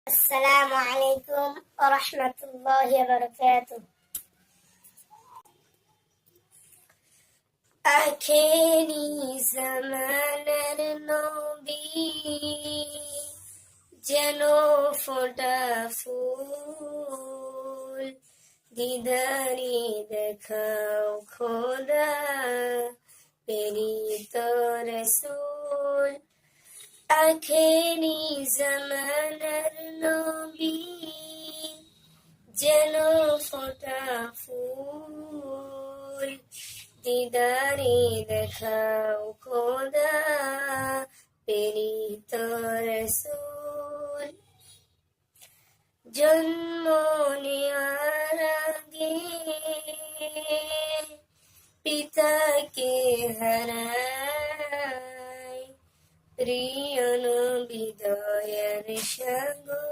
السلام عليكم ورحمة الله وبركاته. আখেরি জামানার নবী যেন ফোটা ফুল, দিদারি দেখাও খোদা প্রেরিত রাসূল। আখেরি জামানার নবী যেন ফোটা ফুল, দিদারে দেখাও খোদা প্রেরিত রাসূল। জন্ম নেওয়ার আগে পিতাকে হারায়, প্রিয় নবী দয়ার সাগর।